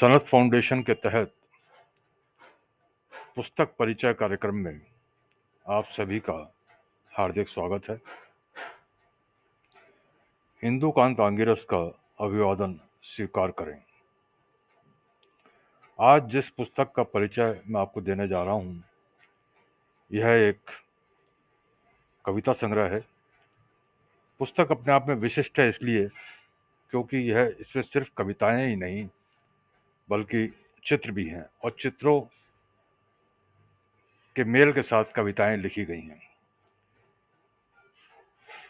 Sanat foundation के तहत पुस्तक परिचय कार्यक्रम में आप सभी का हार्दिक स्वागत है। हिंदू कांत आंगिरस का अभिवादन स्वीकार करें। आज जिस पुस्तक का परिचय मैं आपको देने जा रहा हूं, यह एक कविता संग्रह है। पुस्तक अपने आप में विशिष्ट है इसलिए क्योंकि यह इसमें सिर्फ कविताएं ही नहीं बल्कि चित्र भी हैं और चित्रों के मेल के साथ कविताएं लिखी गई हैं।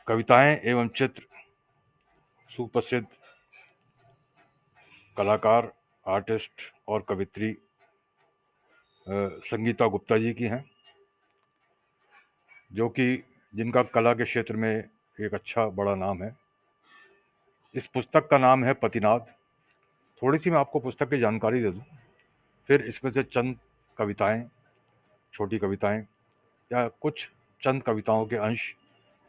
कविताएं एवं चित्र सुप्रसिद्ध कलाकार, आर्टिस्ट और कवित्री संगीता गुप्ता जी की हैं, जो कि जिनका कला के क्षेत्र में एक अच्छा बड़ा नाम है। इस पुस्तक का नाम है पतिनाद। थोड़ी सी मैं आपको पुस्तक की जानकारी दे दूं, फिर इसमें से चंद कविताएं, छोटी कविताएं या कुछ चंद कविताओं के अंश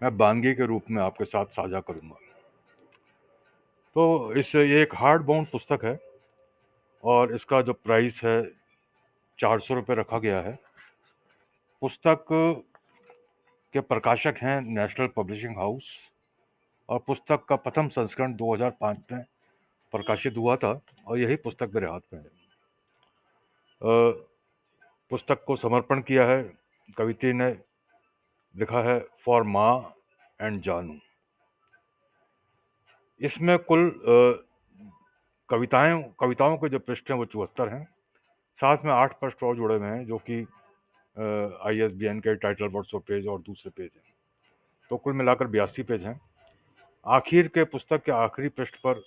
मैं बानगी के रूप में आपके साथ साझा करूंगा। तो ये एक हार्ड बाउंड पुस्तक है और इसका जो प्राइस है 400 रुपये रखा गया है। पुस्तक के प्रकाशक हैं नेशनल पब्लिशिंग हाउस और पुस्तक का प्रथम संस्करण 2005 में प्रकाशित हुआ था और यही पुस्तक मेरे हाथ में है। पुस्तक को समर्पण किया है, कवित्री ने लिखा है फॉर माँ एंड जानू। इसमें कुल कविताओं के जो पृष्ठ हैं वो 74 हैं। साथ में 8 पृष्ठ और जुड़े हुए हैं जो कि ISBN के टाइटल वर्ड्स ऑफ पेज और दूसरे पेज हैं। तो कुल मिलाकर 82 पेज हैं। आखिर के पुस्तक के आखिरी पृष्ठ पर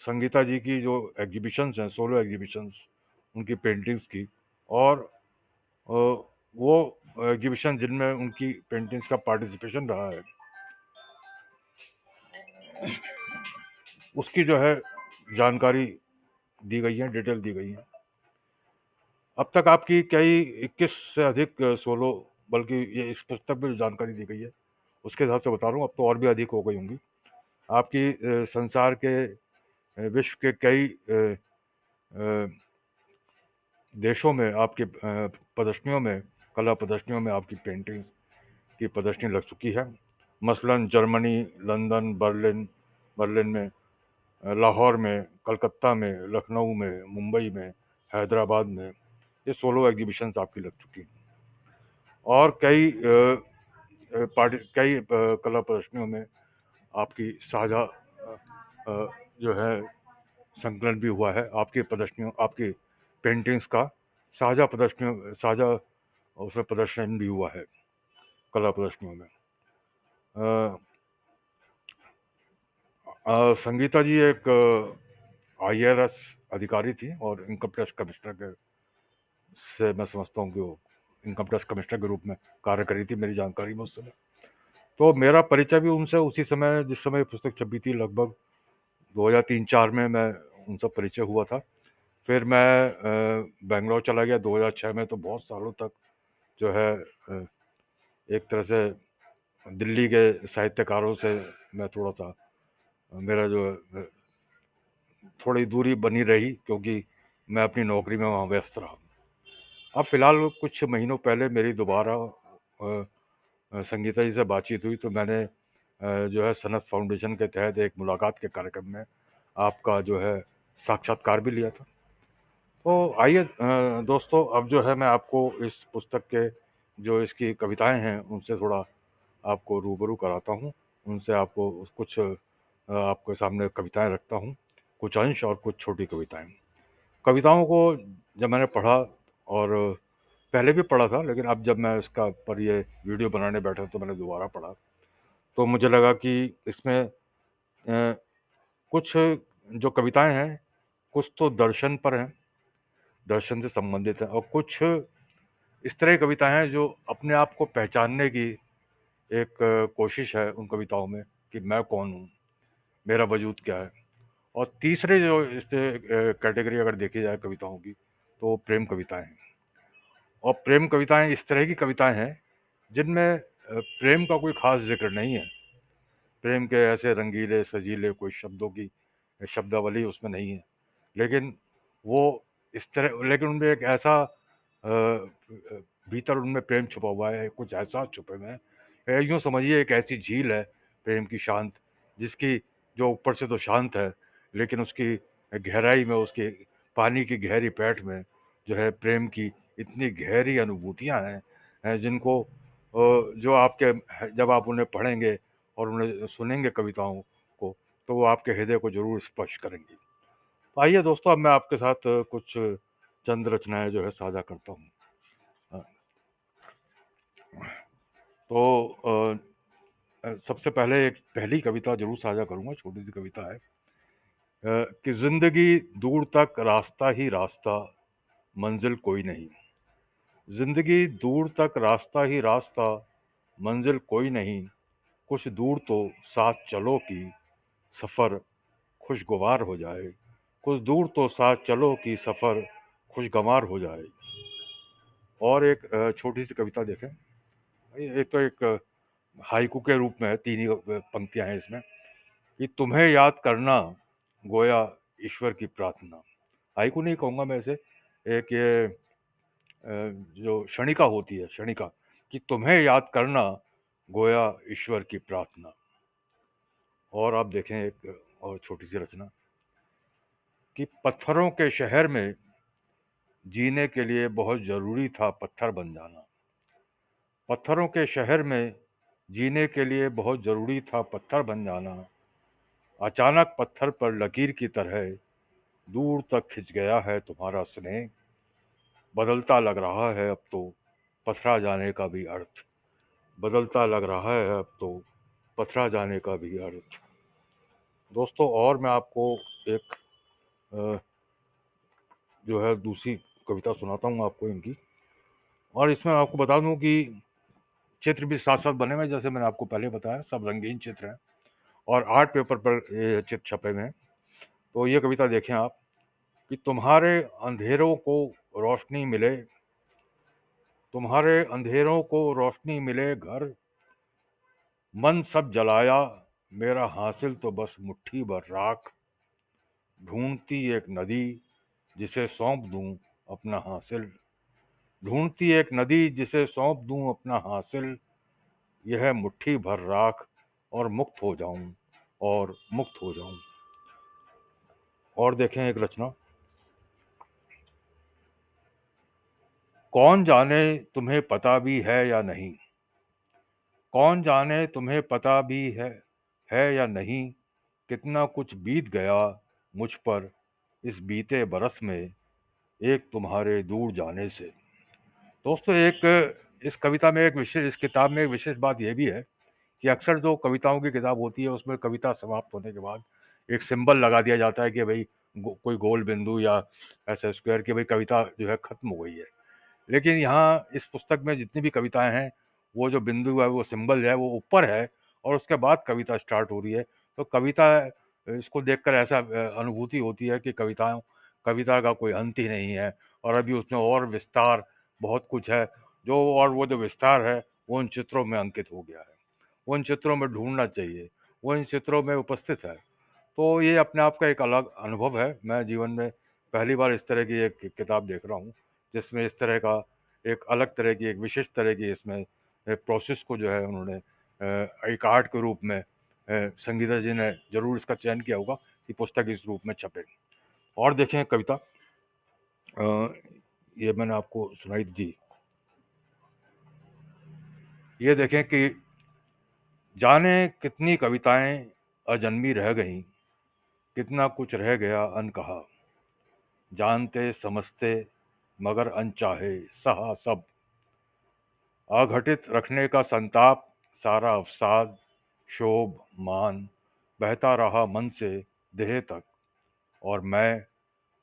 संगीता जी की जो एग्जीबिशंस हैं, सोलो एग्जीबिशंस, उनकी पेंटिंग्स की, और वो एग्जीबिशन जिनमें उनकी पेंटिंग्स का पार्टिसिपेशन रहा है, उसकी जो है जानकारी दी गई है, डिटेल दी गई है। अब तक आपकी कई 21 से अधिक सोलो, बल्कि ये इस पुस्तक में जो जानकारी दी गई है उसके हिसाब से बता रहा हूँ, अब तो और भी अधिक हो गई होंगी। आपकी संसार के विश्व के कई देशों में आपकी प्रदर्शनियों में, कला प्रदर्शनियों में आपकी पेंटिंग की प्रदर्शनी लग चुकी है। मसलन जर्मनी, लंदन, बर्लिन में, लाहौर में, कलकत्ता में, लखनऊ में, मुंबई में, हैदराबाद में ये सोलो एग्जीबिशंस आपकी लग चुकी हैं। और कई कला प्रदर्शनियों में आपकी साझा जो है संकलन भी हुआ है। आपकी प्रदर्शनियों, आपकी पेंटिंग्स का साझा उसमें प्रदर्शन भी हुआ है कला प्रदर्शनियों में। संगीता जी एक IRS अधिकारी थी और इनकम टैक्स कमिश्नर के से मैं समझता हूँ कि वो इनकम टैक्स कमिश्नर के रूप में कार्य करी थी, मेरी जानकारी में उस समय। तो मेरा परिचय भी उनसे उसी समय, जिस समय पुस्तक छपी थी, लगभग 2003-4 में मैं उनसे परिचय हुआ था। फिर मैं बेंगलोर चला गया 2006 में। तो बहुत सालों तक जो है एक तरह से दिल्ली के साहित्यकारों से मैं थोड़ा सा, मेरा जो थोड़ी दूरी बनी रही, क्योंकि मैं अपनी नौकरी में वहाँ व्यस्त रहा। अब फिलहाल कुछ महीनों पहले मेरी दोबारा संगीता जी से बातचीत हुई, तो मैंने जो है सनत फाउंडेशन के तहत एक मुलाकात के कार्यक्रम में आपका जो है साक्षात्कार भी लिया था। तो आइए दोस्तों, अब जो है मैं आपको इस पुस्तक के जो इसकी कविताएं हैं उनसे थोड़ा आपको रूबरू कराता हूँ। उनसे आपको कुछ आपके सामने कविताएं रखता हूँ, कुछ अंश और कुछ छोटी कविताएं। कविताओं को जब मैंने पढ़ा, और पहले भी पढ़ा था, लेकिन अब जब मैं इसका पर ये वीडियो बनाने बैठा तो मैंने दोबारा पढ़ा, तो मुझे लगा कि इसमें कुछ जो कविताएं हैं, कुछ तो दर्शन पर हैं, दर्शन से संबंधित है, और कुछ इस तरह की कविताएं हैं जो अपने आप को पहचानने की एक कोशिश है उन कविताओं में कि मैं कौन हूँ, मेरा वजूद क्या है। और तीसरे जो इस कैटेगरी अगर देखी जाए कविताओं की, तो प्रेम कविताएं हैं। और प्रेम कविताएं इस तरह की कविताएं हैं जिनमें प्रेम का कोई खास जिक्र नहीं है। प्रेम के ऐसे रंगीले सजीले कोई शब्दों की शब्दावली उसमें नहीं है, लेकिन वो इस तरह, लेकिन उनमें एक ऐसा भीतर उनमें प्रेम छुपा हुआ है, कुछ एहसास छुपे हुए हैं। यूँ समझिए एक ऐसी झील है प्रेम की शांत, जिसकी जो ऊपर से तो शांत है, लेकिन उसकी गहराई में, उसके पानी की गहरी पैठ में जो है प्रेम की इतनी गहरी अनुभूतियाँ हैं जिनको जो आपके, जब आप उन्हें पढ़ेंगे और उन्हें सुनेंगे कविताओं को, तो वो आपके हृदय को जरूर स्पर्श करेंगी। तो आइए दोस्तों, अब मैं आपके साथ कुछ चंद रचनाएं जो है साझा करता हूँ। तो सबसे पहले एक पहली कविता जरूर साझा करूंगा, छोटी सी कविता है कि जिंदगी दूर तक रास्ता ही रास्ता, मंजिल कोई नहीं। जिंदगी दूर तक रास्ता ही रास्ता, मंजिल कोई नहीं। कुछ दूर तो साथ चलो कि सफर खुशगवार हो जाए। कुछ दूर तो साथ चलो कि सफर खुशगवार हो जाए। और एक छोटी सी कविता देखें। एक तो एक हाइकू के रूप में है, तीन ही पंक्तियां हैं इसमें, कि तुम्हें याद करना गोया ईश्वर की प्रार्थना। हाइकू नहीं कहूंगा मैं इसे, एक ये जो क्षणिका होती है, क्षणिका, कि तुम्हें याद करना गोया ईश्वर की प्रार्थना। और आप देखें एक और छोटी सी रचना, कि पत्थरों के शहर में जीने के लिए बहुत जरूरी था पत्थर बन जाना। पत्थरों के शहर में जीने के लिए बहुत जरूरी था पत्थर बन जाना। अचानक पत्थर पर लकीर की तरह दूर तक खिंच गया है तुम्हारा स्नेह। बदलता लग रहा है अब तो पथरा जाने का भी अर्थ। बदलता लग रहा है अब तो पथरा जाने का भी अर्थ। दोस्तों, और मैं आपको एक अ, जो है दूसरी कविता सुनाता हूँ आपको इनकी। और इसमें आपको बता दूं कि चित्र भी साथ साथ बने हुए हैं, जैसे मैंने आपको पहले बताया, सब रंगीन चित्र हैं और आर्ट पेपर पर ये चित्र छपे हुए हैं। तो ये कविता देखें आप, कि तुम्हारे अंधेरों को रोशनी मिले, तुम्हारे अंधेरों को रोशनी मिले घर, मन सब जलाया मेरा हासिल तो बस मुट्ठी भर राख। ढूंढती एक नदी जिसे सौंप दूं अपना हासिल। ढूंढती एक नदी जिसे सौंप दूं अपना हासिल। यह मुट्ठी भर राख और मुक्त हो जाऊं, और मुक्त हो जाऊं। और देखें एक रचना, कौन जाने तुम्हें पता भी है या नहीं। कौन जाने तुम्हें पता भी है या नहीं, कितना कुछ बीत गया मुझ पर इस बीते बरस में, एक तुम्हारे दूर जाने से। दोस्तों, एक इस कविता में एक विशेष, इस किताब में एक विशेष बात यह भी है कि अक्सर जो कविताओं की किताब होती है उसमें कविता समाप्त होने के बाद एक सिंबल लगा दिया जाता है कि भाई कोई गोल बिंदु या ऐसा स्क्वायर, कि भाई कविता जो है खत्म हो गई है। लेकिन यहाँ इस पुस्तक में जितनी भी कविताएं हैं, वो जो बिंदु है, वो सिंबल है, वो ऊपर है और उसके बाद कविता स्टार्ट हो रही है। तो कविता, इसको देखकर ऐसा अनुभूति होती है कि कविता का कोई अंत ही नहीं है, और अभी उसमें और विस्तार बहुत कुछ है, जो, और वो जो विस्तार है वो उन चित्रों में अंकित हो गया है। वो इन चित्रों में ढूंढना चाहिए, वो इन चित्रों में उपस्थित है। तो ये अपने आप का एक अलग अनुभव है। मैं जीवन में पहली बार इस तरह की एक किताब देख रहा हूँ जिसमें इस तरह का एक अलग तरह की, एक विशिष्ट तरह की इसमें प्रोसेस को जो है उन्होंने एक आर्ट के रूप में, संगीता जी ने जरूर इसका चयन किया होगा कि पुस्तक इस रूप में छपे। और देखें कविता, ये मैंने आपको सुनाई दी। ये देखें कि जाने कितनी कविताएं अजन्मी रह गईं, कितना कुछ रह गया अनकहा। जानते समझते मगर अनचाहे सहा सब, अघटित रखने का संताप सारा अवसाद। शोभ मान बहता रहा मन से देह तक, और मैं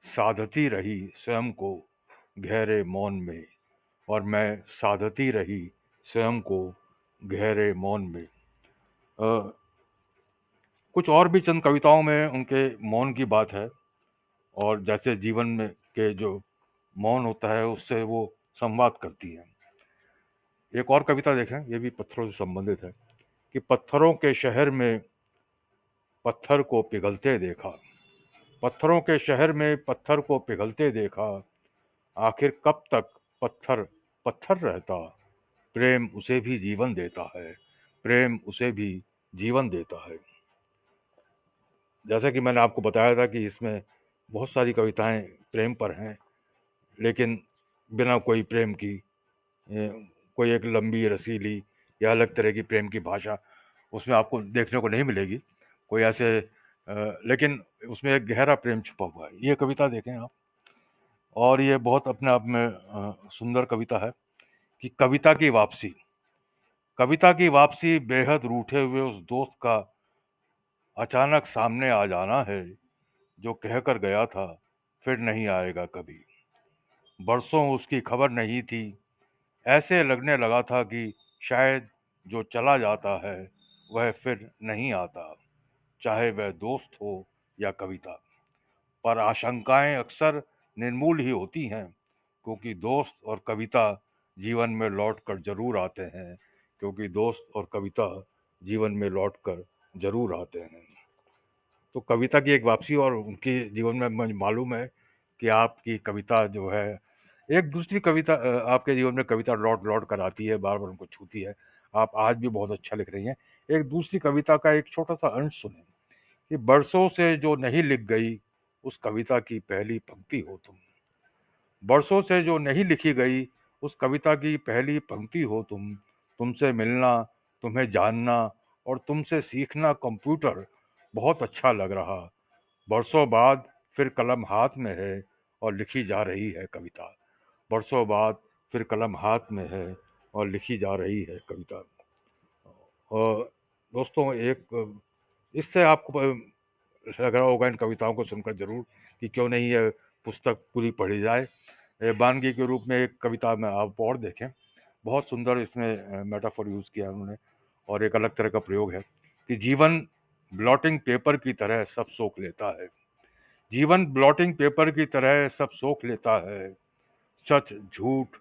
साधती रही स्वयं को गहरे मौन में। और मैं साधती रही स्वयं को गहरे मौन में। कुछ और भी चंद कविताओं में उनके मौन की बात है, और जैसे जीवन में के जो मौन होता है उससे वो संवाद करती है। एक और कविता देखें, ये भी पत्थरों से संबंधित है, कि पत्थरों के शहर में पत्थर को पिघलते देखा। पत्थरों के शहर में पत्थर को पिघलते देखा, आखिर कब तक पत्थर पत्थर रहता। प्रेम उसे भी जीवन देता है, प्रेम उसे भी जीवन देता है। जैसा कि मैंने आपको बताया था कि इसमें बहुत सारी कविताएं प्रेम पर हैं, लेकिन बिना कोई प्रेम की कोई एक लंबी रसीली या अलग तरह की प्रेम की भाषा उसमें आपको देखने को नहीं मिलेगी। कोई ऐसे लेकिन उसमें एक गहरा प्रेम छुपा हुआ है। ये कविता देखें आप, और ये बहुत अपने आप में सुंदर कविता है कि कविता की वापसी। कविता की वापसी बेहद रूठे हुए उस दोस्त का अचानक सामने आ जाना है, जो कहकर गया था फिर नहीं आएगा कभी। बरसों उसकी खबर नहीं थी, ऐसे लगने लगा था कि शायद जो चला जाता है वह फिर नहीं आता, चाहे वह दोस्त हो या कविता। पर आशंकाएं अक्सर निर्मूल ही होती हैं, क्योंकि दोस्त और कविता जीवन में लौट कर जरूर आते हैं, क्योंकि दोस्त और कविता जीवन में लौट कर जरूर आते हैं। तो कविता की एक वापसी, और उनके जीवन में मुझे मालूम है कि आपकी कविता जो है एक दूसरी कविता आपके जीवन में कविता लौट लौट कर आती है, बार बार उनको छूती है। आप आज भी बहुत अच्छा लिख रही हैं। एक दूसरी कविता का एक छोटा सा अंश सुने कि बरसों से जो नहीं लिख गई उस कविता की पहली पंक्ति हो तुम। बरसों से जो नहीं लिखी गई उस कविता की पहली पंक्ति हो तुम। तुमसे मिलना, तुम्हें जानना और तुमसे सीखना कंप्यूटर बहुत अच्छा लग रहा। बरसों बाद फिर कलम हाथ में है और लिखी जा रही है कविता। बरसों बाद फिर कलम हाथ में है और लिखी जा रही है कविता। और दोस्तों, एक इससे आपको लग रहा होगा इन कविताओं को सुनकर जरूर कि क्यों नहीं ये पुस्तक पूरी पढ़ी जाए। वानगी के रूप में एक कविता में आप और देखें, बहुत सुंदर इसमें मेटाफोर यूज किया है उन्होंने, और एक अलग तरह का प्रयोग है कि जीवन ब्लॉटिंग पेपर की तरह सब सोख लेता है। जीवन ब्लॉटिंग पेपर की तरह सब सोख लेता है। सच झूठ,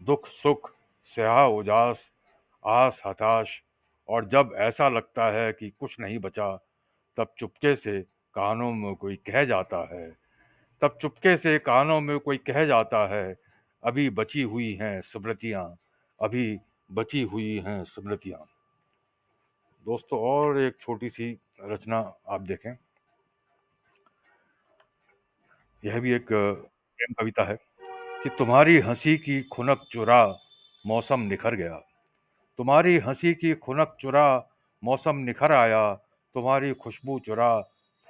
दुख सुख, स्याह उजास, आस हताश, और जब ऐसा लगता है कि कुछ नहीं बचा, तब चुपके से कानों में कोई कह जाता है। तब चुपके से कानों में कोई कह जाता है, अभी बची हुई हैं स्मृतियां, अभी बची हुई हैं स्मृतियां। दोस्तों, और एक छोटी सी रचना आप देखें, यह भी एक प्रेम कविता है कि तुम्हारी हंसी की खुनक चुरा मौसम निखर गया। तुम्हारी हंसी की खुनक चुरा मौसम निखर आया। तुम्हारी खुशबू चुरा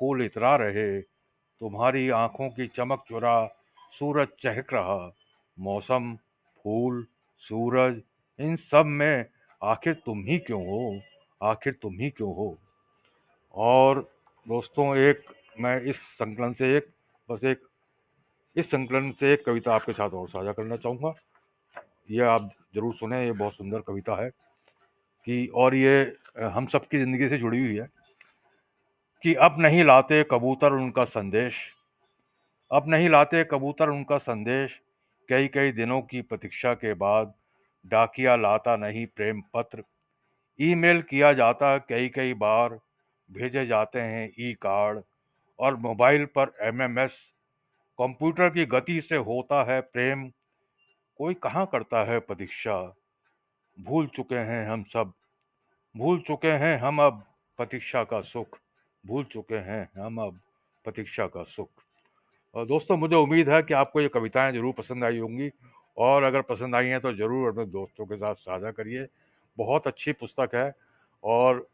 फूल इतरा रहे। तुम्हारी आंखों की चमक चुरा सूरज चहक रहा। मौसम, फूल, सूरज, इन सब में आखिर तुम ही क्यों हो, आखिर तुम ही क्यों हो। और दोस्तों, एक मैं इस संकलन से एक बस एक इस संकलन से एक कविता आपके साथ और साझा करना चाहूंगा। ये आप जरूर सुने, ये बहुत सुंदर कविता है कि, और ये हम सबकी जिंदगी से जुड़ी हुई है कि अब नहीं लाते कबूतर उनका संदेश, अब नहीं लाते कबूतर उनका संदेश। कई कई दिनों की प्रतीक्षा के बाद डाकिया लाता नहीं प्रेम पत्र। ईमेल किया जाता कई कई बार, भेजे जाते हैं ई कार्ड, और मोबाइल पर एमएमएस। कंप्यूटर की गति से होता है प्रेम, कोई कहाँ करता है प्रतीक्षा। भूल चुके हैं हम सब, भूल चुके हैं हम अब प्रतीक्षा का सुख, भूल चुके हैं हम अब प्रतीक्षा का सुख। और दोस्तों, मुझे उम्मीद है कि आपको ये कविताएं जरूर पसंद आई होंगी, और अगर पसंद आई हैं तो जरूर अपने दोस्तों के साथ साझा करिए। बहुत अच्छी पुस्तक है, और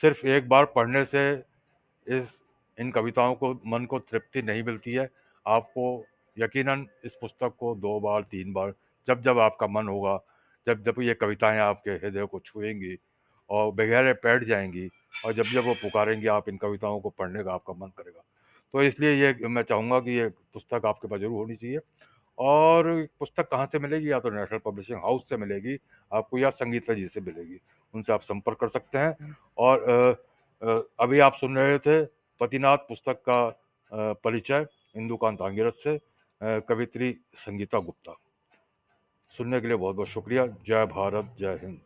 सिर्फ एक बार पढ़ने से इस इन कविताओं को मन को तृप्ति नहीं मिलती है। आपको यकीनन इस पुस्तक को 2 बार 3 बार, जब जब आपका मन होगा, जब जब ये कविताएं आपके हृदय को छुएंगी और बगैर बैठ जाएंगी, और जब जब वो पुकारेंगी, आप इन कविताओं को पढ़ने का आपका मन करेगा। तो इसलिए ये मैं चाहूँगा कि ये पुस्तक आपके पास जरूर होनी चाहिए। और पुस्तक कहाँ से मिलेगी? या तो नेशनल पब्लिशिंग हाउस से मिलेगी आपको, या संगीता जी से मिलेगी, उनसे आप संपर्क कर सकते हैं। और अभी आप सुन रहे थे पतिनाथ पुस्तक का परिचय इंदुकांत आंगिरस से, कवित्री संगीता गुप्ता। सुनने के लिए बहुत बहुत शुक्रिया। जय भारत, जय हिंद।